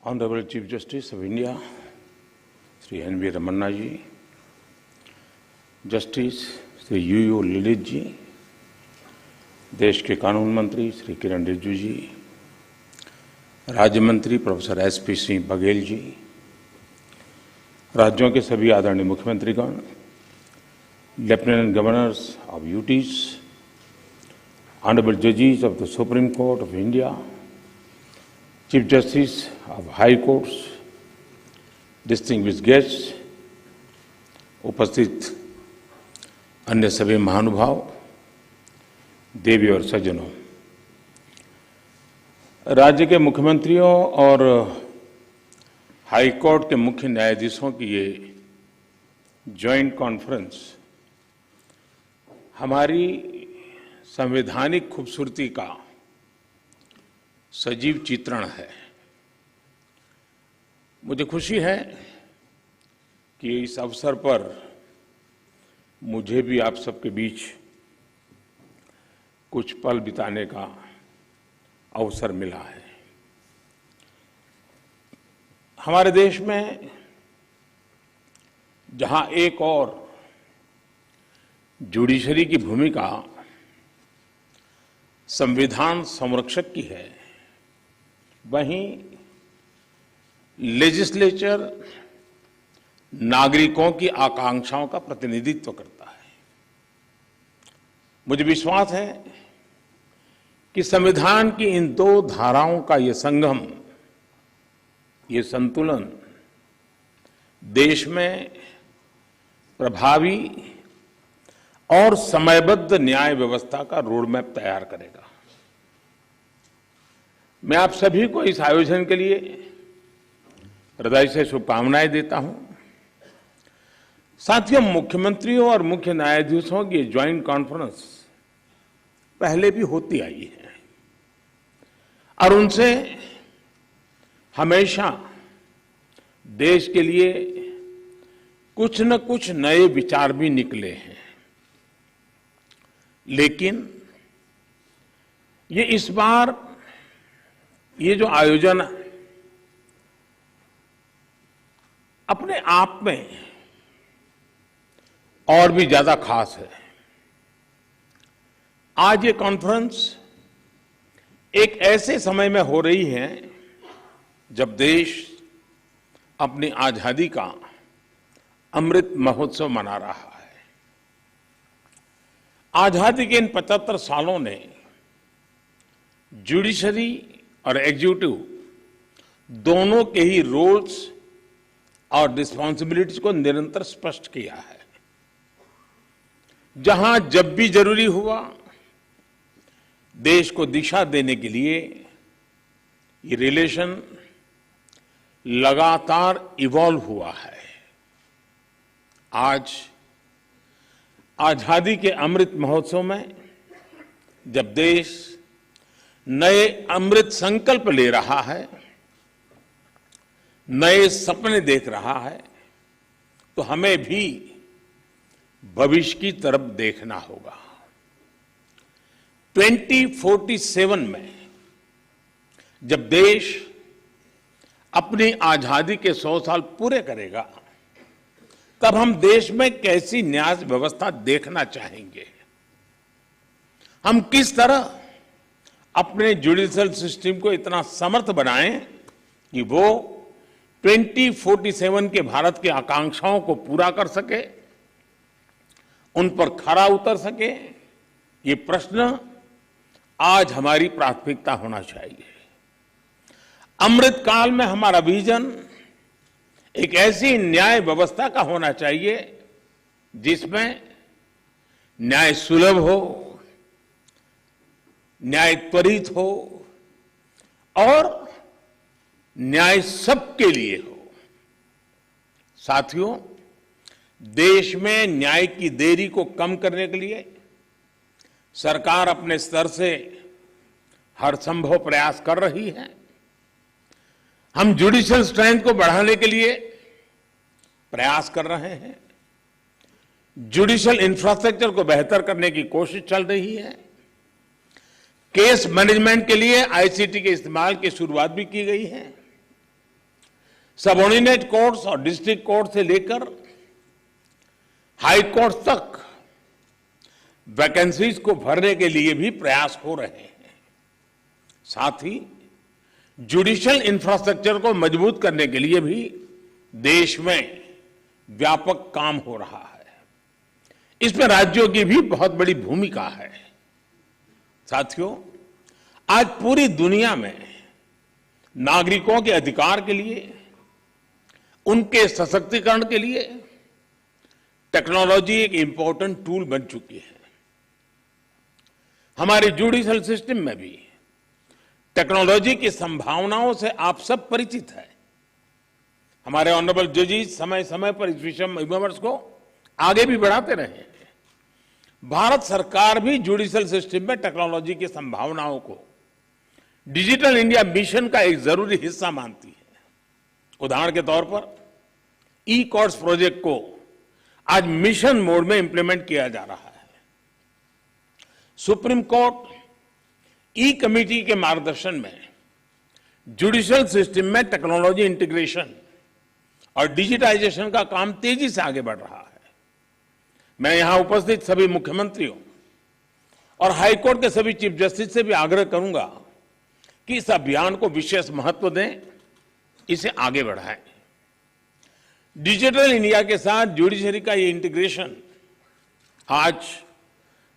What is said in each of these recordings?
Honorable Chief Justice of India, Sri N.V. Ramanna ji, Justice Sri U.U. Lilith जी, देश के कानून मंत्री श्री किरण रिजिजू जी, राज्य मंत्री प्रोफेसर S.P. सिंह बघेल जी, राज्यों के सभी आदरणीय मुख्यमंत्रीगण, lieutenant governors of UTs, honourable जजेस of the supreme court of India, chief justice of high courts, distinguished guests, उपस्थित अन्य सभी महानुभाव, देवी और सज्जनों, राज्य के मुख्यमंत्रियों और हाई कोर्ट के मुख्य न्यायाधीशों की ये जॉइंट कॉन्फ्रेंस हमारी संवैधानिक खूबसूरती का सजीव चित्रण है। मुझे खुशी है कि इस अवसर पर मुझे भी आप सबके बीच कुछ पल बिताने का अवसर मिला है। हमारे देश में जहां एक और जुडिशरी की भूमिका संविधान संरक्षक की है, वहीं लेजिस्लेचर नागरिकों की आकांक्षाओं का प्रतिनिधित्व करता है। मुझे विश्वास है कि संविधान की इन दो धाराओं का ये संगम, ये संतुलन देश में प्रभावी और समयबद्ध न्याय व्यवस्था का रोडमैप तैयार करेगा। मैं आप सभी को इस आयोजन के लिए हृदय से शुभकामनाएं देता हूं। साथियों, मुख्यमंत्रियों और मुख्य न्यायाधीशों की ज्वाइंट कॉन्फ्रेंस पहले भी होती आई है और उनसे हमेशा देश के लिए कुछ न कुछ नए विचार भी निकले हैं। लेकिन ये इस बार ये जो आयोजन अपने आप में और भी ज्यादा खास है। आज ये कॉन्फ्रेंस एक ऐसे समय में हो रही है जब देश अपनी आजादी का अमृत महोत्सव मना रहा है। आजादी के इन 75 सालों ने जुडिशरी और एग्जीक्यूटिव दोनों के ही रोल्स और रिस्पॉन्सिबिलिटीज को निरंतर स्पष्ट किया है। जहां जब भी जरूरी हुआ, देश को दिशा देने के लिए ये रिलेशन लगातार इवॉल्व हुआ है। आज आजादी के अमृत महोत्सव में जब देश नए अमृत संकल्प ले रहा है, नए सपने देख रहा है, तो हमें भी भविष्य की तरफ देखना होगा। 2047 में जब देश अपनी आजादी के 100 साल पूरे करेगा, तब हम देश में कैसी न्याय व्यवस्था देखना चाहेंगे। हम किस तरह अपने जुडिशियल सिस्टम को इतना समर्थ बनाएं कि वो 2047 के भारत की आकांक्षाओं को पूरा कर सके, उन पर खरा उतर सके। ये प्रश्न आज हमारी प्राथमिकता होना चाहिए। अमृत काल में हमारा विजन एक ऐसी न्याय व्यवस्था का होना चाहिए जिसमें न्याय सुलभ हो, न्याय त्वरित हो और न्याय सबके लिए हो। साथियों, देश में न्याय की देरी को कम करने के लिए सरकार अपने स्तर से हर संभव प्रयास कर रही है। हम जुडिशियल स्ट्रेंथ को बढ़ाने के लिए प्रयास कर रहे हैं। जुडिशियल इंफ्रास्ट्रक्चर को बेहतर करने की कोशिश चल रही है। केस मैनेजमेंट के लिए आईसीटी के इस्तेमाल की शुरुआत भी की गई है। सबऑर्डिनेट कोर्ट्स और डिस्ट्रिक्ट कोर्ट से लेकर हाई कोर्ट तक वैकेंसीज को भरने के लिए भी प्रयास हो रहे हैं। साथ ही जुडिशियल इंफ्रास्ट्रक्चर को मजबूत करने के लिए भी देश में व्यापक काम हो रहा है। इसमें राज्यों की भी बहुत बड़ी भूमिका है। साथियों, आज पूरी दुनिया में नागरिकों के अधिकार के लिए, उनके सशक्तिकरण के लिए टेक्नोलॉजी एक इंपॉर्टेंट टूल बन चुकी है। हमारे जुडिशियल सिस्टम में भी टेक्नोलॉजी की संभावनाओं से आप सब परिचित हैं। हमारे ऑनरेबल जजेस समय समय पर इस विषय को आगे भी बढ़ाते रहे हैं। भारत सरकार भी जुडिशियल सिस्टम में टेक्नोलॉजी की संभावनाओं को डिजिटल इंडिया मिशन का एक जरूरी हिस्सा मानती है। उदाहरण के तौर पर ई कोर्ट्स प्रोजेक्ट को आज मिशन मोड में इंप्लीमेंट किया जा रहा है। सुप्रीम कोर्ट ई कमेटी के मार्गदर्शन में जुडिशियल सिस्टम में टेक्नोलॉजी इंटीग्रेशन और डिजिटाइजेशन का काम तेजी से आगे बढ़ रहा है। मैं यहां उपस्थित सभी मुख्यमंत्रियों और हाईकोर्ट के सभी चीफ जस्टिस से भी आग्रह करूंगा कि इस अभियान को विशेष महत्व दें, इसे आगे बढ़ाएं। डिजिटल इंडिया के साथ जुडिशरी का ये इंटीग्रेशन आज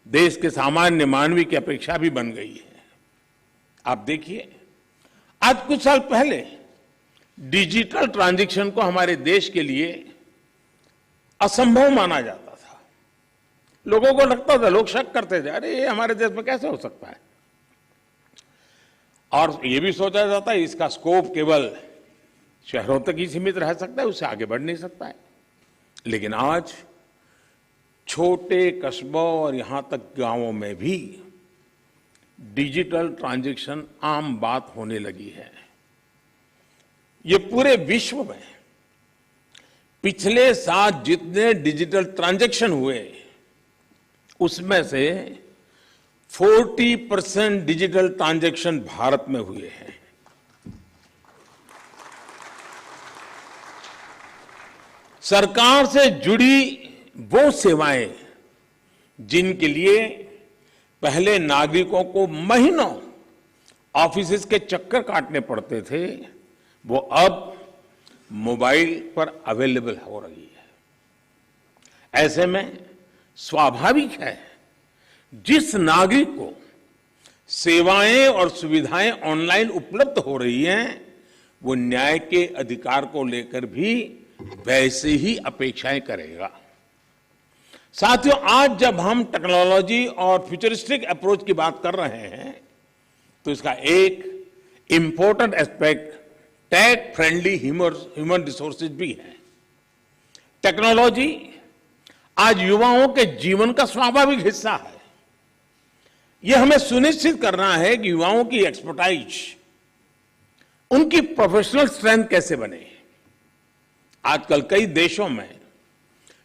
देश के सामान्य मानवी की अपेक्षा भी बन गई है। आप देखिए, आज कुछ साल पहले डिजिटल ट्रांजैक्शन को हमारे देश के लिए असंभव माना जाता था। लोगों को लगता था, लोग शक करते थे, अरे ये हमारे देश में कैसे हो सकता है। और ये भी सोचा जाता है इसका स्कोप केवल शहरों तक ही सीमित रह सकता है, उससे आगे बढ़ नहीं सकता है। लेकिन आज छोटे कस्बों और यहां तक गांवों में भी डिजिटल ट्रांजैक्शन आम बात होने लगी है। ये पूरे विश्व में पिछले साल जितने डिजिटल ट्रांजैक्शन हुए उसमें से 40% डिजिटल ट्रांजैक्शन भारत में हुए हैं। सरकार से जुड़ी वो सेवाएं जिनके लिए पहले नागरिकों को महीनों ऑफिस के चक्कर काटने पड़ते थे, वो अब मोबाइल पर अवेलेबल हो रही है। ऐसे में स्वाभाविक है जिस नागरिक को सेवाएं और सुविधाएं ऑनलाइन उपलब्ध हो रही हैं, वो न्याय के अधिकार को लेकर भी वैसे ही अपेक्षाएं करेगा। साथियों, आज जब हम टेक्नोलॉजी और फ्यूचरिस्टिक अप्रोच की बात कर रहे हैं तो इसका एक important aspect tech friendly human resources भी है। टेक्नोलॉजी आज युवाओं के जीवन का स्वाभाविक हिस्सा है। यह हमें सुनिश्चित करना है कि युवाओं की एक्सपर्टाइज, उनकी प्रोफेशनल स्ट्रेंथ कैसे बने। आजकल कई देशों में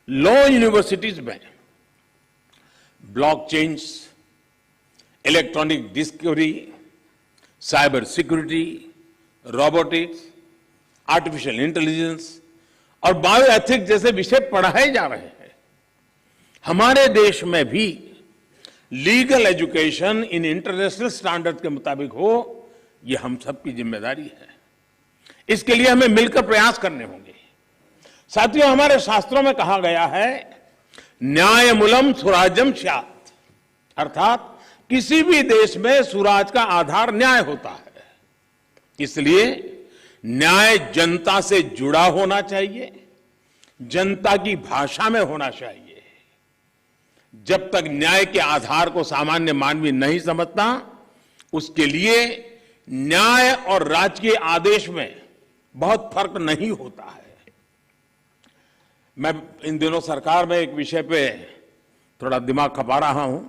लॉ यूनिवर्सिटीज में blockchains, electronic discovery, cyber security, robotics, artificial intelligence और बायोएथिक्स जैसे विषय पढ़ाए जा रहे हैं। हमारे देश में भी legal education in international standard के मुताबिक हो, यह हम सबकी जिम्मेदारी है। इसके लिए हमें मिलकर प्रयास करने होंगे। साथियों, हमारे शास्त्रों में कहा गया है न्यायमूलम सुराज्यम स्यात्, अर्थात किसी भी देश में सुराज का आधार न्याय होता है। इसलिए न्याय जनता से जुड़ा होना चाहिए, जनता की भाषा में होना चाहिए। जब तक न्याय के आधार को सामान्य मानवी नहीं समझता, उसके लिए न्याय और राजकीय आदेश में बहुत फर्क नहीं होता है। मैं इन दिनों सरकार में एक विषय पे थोड़ा दिमाग खपा रहा हूं।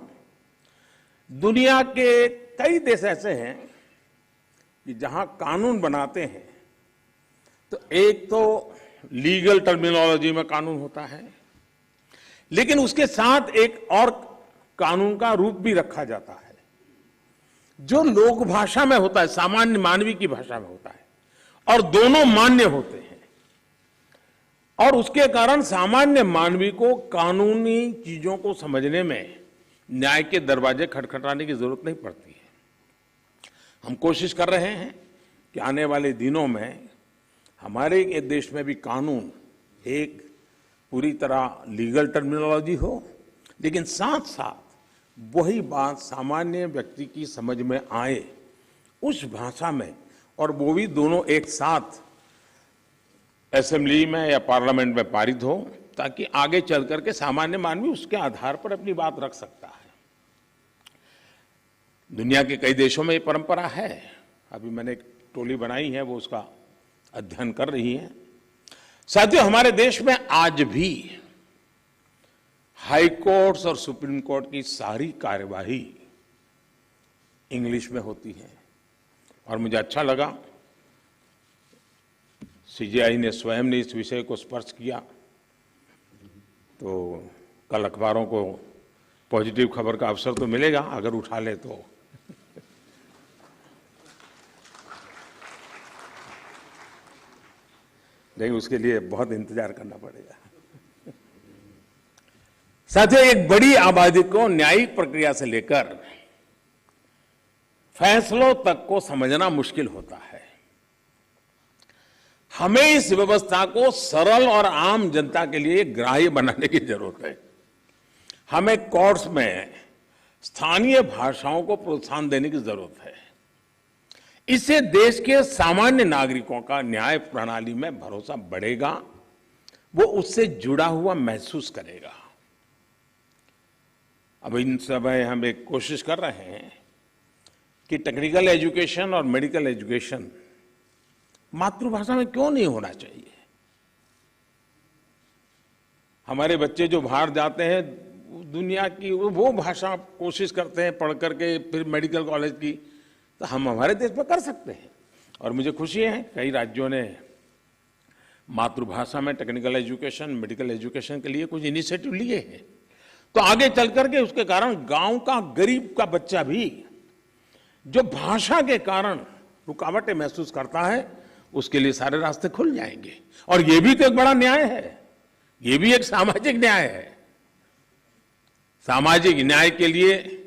दुनिया के कई देश ऐसे हैं कि जहां कानून बनाते हैं तो एक तो लीगल टर्मिनोलॉजी में कानून होता है, लेकिन उसके साथ एक और कानून का रूप भी रखा जाता है जो लोक भाषा में होता है, सामान्य मानवी की भाषा में होता है, और दोनों मान्य होते हैं। और उसके कारण सामान्य मानवी को कानूनी चीजों को समझने में न्याय के दरवाजे खटखटाने की जरूरत नहीं पड़ती है। हम कोशिश कर रहे हैं कि आने वाले दिनों में हमारे देश में भी कानून एक पूरी तरह लीगल टर्मिनोलॉजी हो, लेकिन साथ साथ वही बात सामान्य व्यक्ति की समझ में आए उस भाषा में, और वो भी दोनों एक साथ असेंबली में या पार्लियामेंट में पारित हो, ताकि आगे चल करके सामान्य मानवी उसके आधार पर अपनी बात रख सकता है। दुनिया के कई देशों में ये परंपरा है। अभी मैंने एक टोली बनाई है, वो उसका अध्ययन कर रही है। साथियों, हमारे देश में आज भी हाई कोर्ट्स और सुप्रीम कोर्ट की सारी कार्यवाही इंग्लिश में होती है, और मुझे अच्छा लगा सीजेआई ने स्वयं ने इस विषय को स्पर्श किया। तो कल अखबारों को पॉजिटिव खबर का अवसर तो मिलेगा अगर उठा ले तो। लेकिन उसके लिए बहुत इंतजार करना पड़ेगा। साथियों, एक बड़ी आबादी को न्यायिक प्रक्रिया से लेकर फैसलों तक को समझना मुश्किल होता है। हमें इस व्यवस्था को सरल और आम जनता के लिए ग्राह्य बनाने की जरूरत है। हमें कोर्ट्स में स्थानीय भाषाओं को प्रोत्साहन देने की जरूरत है। इससे देश के सामान्य नागरिकों का न्याय प्रणाली में भरोसा बढ़ेगा, वो उससे जुड़ा हुआ महसूस करेगा। अब इन समय हम एक कोशिश कर रहे हैं कि टेक्निकल एजुकेशन और मेडिकल एजुकेशन मातृभाषा में क्यों नहीं होना चाहिए। हमारे बच्चे जो बाहर जाते हैं दुनिया की वो भाषा कोशिश करते हैं पढ़ करके फिर मेडिकल कॉलेज की, तो हम हमारे देश में कर सकते हैं। और मुझे खुशी है कई राज्यों ने मातृभाषा में टेक्निकल एजुकेशन, मेडिकल एजुकेशन के लिए कुछ इनिशिएटिव लिए हैं। तो आगे चल करके उसके कारण गांव का गरीब का बच्चा भी जो भाषा के कारण रुकावटें महसूस करता है, उसके लिए सारे रास्ते खुल जाएंगे। और ये भी तो एक बड़ा न्याय है, ये भी एक सामाजिक न्याय है। सामाजिक न्याय के लिए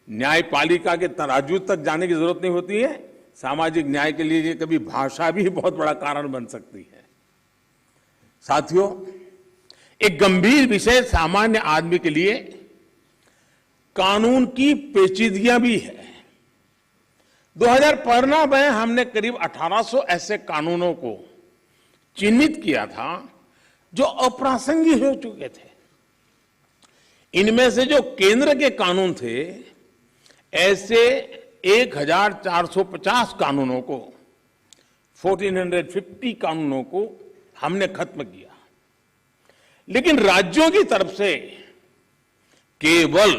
न्यायपालिका के तराजू तक जाने की जरूरत नहीं होती है। सामाजिक न्याय के लिए कभी भाषा भी बहुत बड़ा कारण बन सकती है। साथियों, एक गंभीर विषय सामान्य आदमी के लिए कानून की पेचीदगियां भी है। 2015 में हमने करीब 1800 ऐसे कानूनों को चिन्हित किया था जो अप्रासंगिक हो चुके थे। इनमें से जो केंद्र के कानून थे, ऐसे 1450 कानूनों को, 1450 कानूनों को हमने खत्म किया। लेकिन राज्यों की तरफ से केवल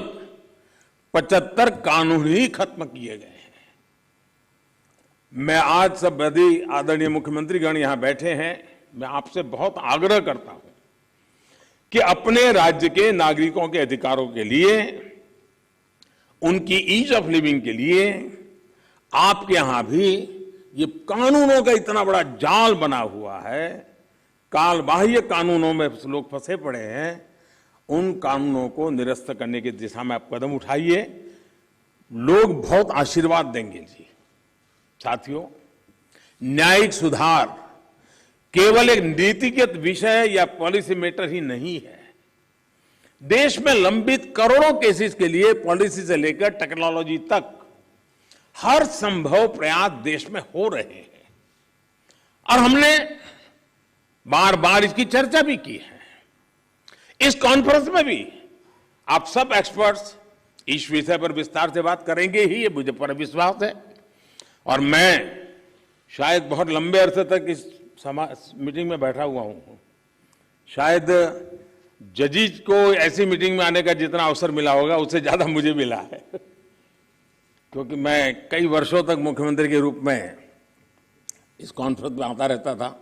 75 कानून ही खत्म किए गए हैं। मैं आज सब यदि आदरणीय मुख्यमंत्रीगण यहां बैठे हैं, मैं आपसे बहुत आग्रह करता हूं कि अपने राज्य के नागरिकों के अधिकारों के लिए, उनकी ईज ऑफ लिविंग के लिए आपके यहां भी ये कानूनों का इतना बड़ा जाल बना हुआ है, काल बाह्य कानूनों में लोग फंसे पड़े हैं, उन कानूनों को निरस्त करने की दिशा में आप कदम उठाइए। लोग बहुत आशीर्वाद देंगे जी। साथियों, न्यायिक सुधार केवल एक नीतिगत विषय या पॉलिसी मैटर ही नहीं है। देश में लंबित करोड़ों केसेस के लिए पॉलिसी से लेकर टेक्नोलॉजी तक हर संभव प्रयास देश में हो रहे हैं, और हमने बार बार इसकी चर्चा भी की है। इस कॉन्फ्रेंस में भी आप सब एक्सपर्ट्स इस विषय पर विस्तार से बात करेंगे ही, ये मुझे पूरा विश्वास है। और मैं शायद बहुत लंबे अरसे तक इस मीटिंग में बैठा हुआ हूं। शायद जजेस को ऐसी मीटिंग में आने का जितना अवसर मिला होगा उससे ज्यादा मुझे मिला है, क्योंकि मैं कई वर्षों तक मुख्यमंत्री के रूप में इस कॉन्फ्रेंस में आता रहता था।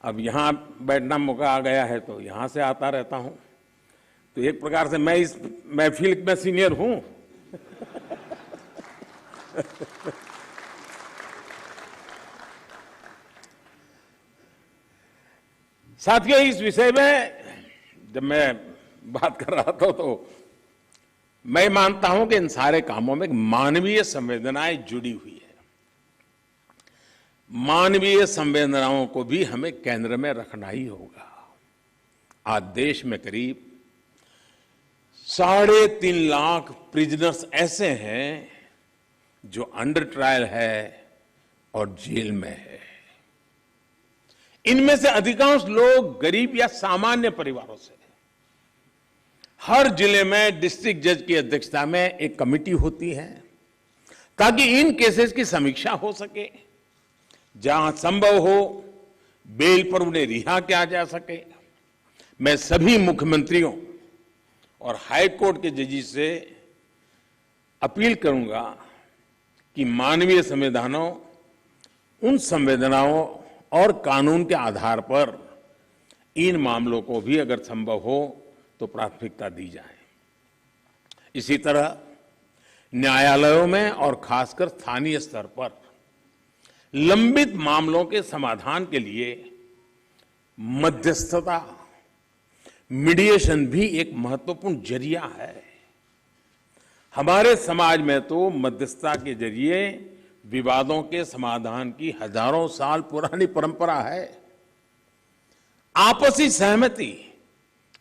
अब यहां बैठना मौका आ गया है तो यहां से आता रहता हूं। तो एक प्रकार से मैं इस महफिल में सीनियर हूं। साथियों, इस विषय में जब मैं बात कर रहा था तो मैं मानता हूं कि इन सारे कामों में मानवीय संवेदनाएं जुड़ी हुई है। मानवीय संवेदनाओं को भी हमें केंद्र में रखना ही होगा। आज देश में करीब 3.5 लाख प्रिजनर्स ऐसे हैं जो अंडर ट्रायल है और जेल में है। इनमें से अधिकांश लोग गरीब या सामान्य परिवारों से। हर जिले में डिस्ट्रिक्ट जज की अध्यक्षता में एक कमेटी होती है ताकि इन केसेस की समीक्षा हो सके, जहां संभव हो बेल पर उन्हें रिहा किया जा सके। मैं सभी मुख्यमंत्रियों और हाई कोर्ट के जजेस से अपील करूंगा कि मानवीय संवेदनाओं, उन संवेदनाओं और कानून के आधार पर इन मामलों को भी अगर संभव हो तो प्राथमिकता दी जाए। इसी तरह न्यायालयों में और खासकर स्थानीय स्तर पर लंबित मामलों के समाधान के लिए मध्यस्थता, मीडिएशन भी एक महत्वपूर्ण जरिया है। हमारे समाज में तो मध्यस्थता के जरिए विवादों के समाधान की हजारों साल पुरानी परंपरा है। आपसी सहमति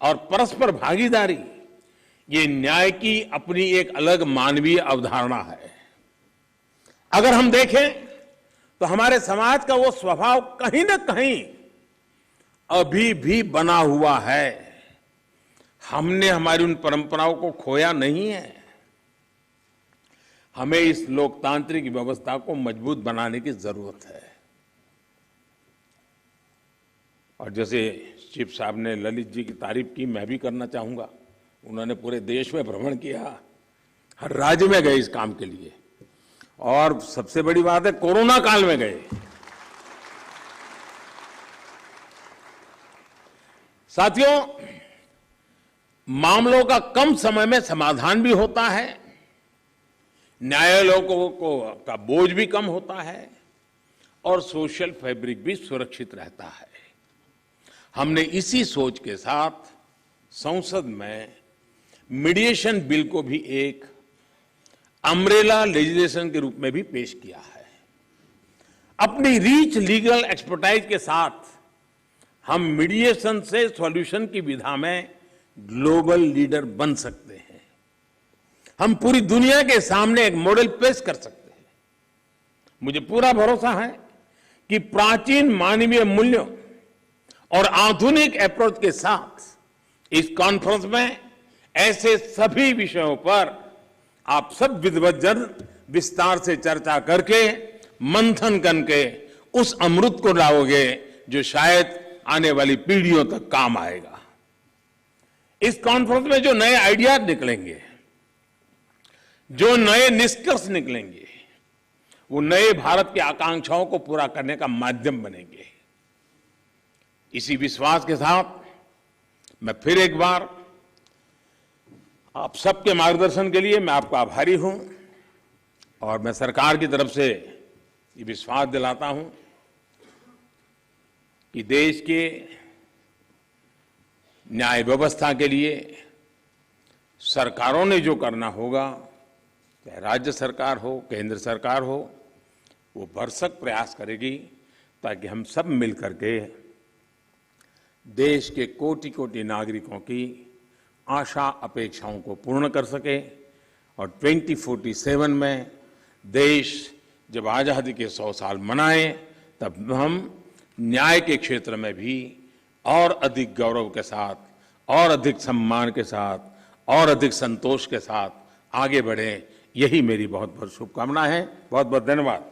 और परस्पर भागीदारी, ये न्याय की अपनी एक अलग मानवीय अवधारणा है। अगर हम देखें तो हमारे समाज का वो स्वभाव कहीं ना कहीं अभी भी बना हुआ है। हमने हमारी उन परंपराओं को खोया नहीं है। हमें इस लोकतांत्रिक व्यवस्था को मजबूत बनाने की जरूरत है। और जैसे चीफ साहब ने ललित जी की तारीफ की, मैं भी करना चाहूंगा। उन्होंने पूरे देश में भ्रमण किया, हर राज्य में गए इस काम के लिए, और सबसे बड़ी बात है कोरोना काल में गए। साथियों, मामलों का कम समय में समाधान भी होता है, न्यायालयों का बोझ भी कम होता है और सोशल फैब्रिक भी सुरक्षित रहता है। हमने इसी सोच के साथ संसद में मीडिएशन बिल को भी एक अम्ब्रेला लेजिस्लेशन के रूप में भी पेश किया है। अपनी रीच लीगल एक्सपर्टाइज के साथ हम मीडिएशन से सॉल्यूशन की विधा में ग्लोबल लीडर बन सकते हैं। हम पूरी दुनिया के सामने एक मॉडल पेश कर सकते हैं। मुझे पूरा भरोसा है कि प्राचीन मानवीय मूल्यों और आधुनिक अप्रोच के साथ इस कॉन्फ्रेंस में ऐसे सभी विषयों पर आप सब विद्वज्जन विस्तार से चर्चा करके, मंथन करके उस अमृत को लाओगे जो शायद आने वाली पीढ़ियों तक काम आएगा। इस कॉन्फ्रेंस में जो नए आइडियाज निकलेंगे, जो नए निष्कर्ष निकलेंगे, वो नए भारत की आकांक्षाओं को पूरा करने का माध्यम बनेंगे। इसी विश्वास के साथ मैं फिर एक बार आप सबके मार्गदर्शन के लिए मैं आपका आभारी हूं और मैं सरकार की तरफ से ये विश्वास दिलाता हूं कि देश के न्याय व्यवस्था के लिए सरकारों ने जो करना होगा, चाहे राज्य सरकार हो, केंद्र सरकार हो, वो भरसक प्रयास करेगी ताकि हम सब मिलकर के देश के कोटि कोटि नागरिकों की आशा अपेक्षाओं को पूर्ण कर सके और 2047 में देश जब आज़ादी के 100 साल मनाए तब हम न्याय के क्षेत्र में भी और अधिक गौरव के साथ, और अधिक सम्मान के साथ, और अधिक संतोष के साथ आगे बढ़े। यही मेरी बहुत बहुत शुभकामना है। बहुत बहुत धन्यवाद।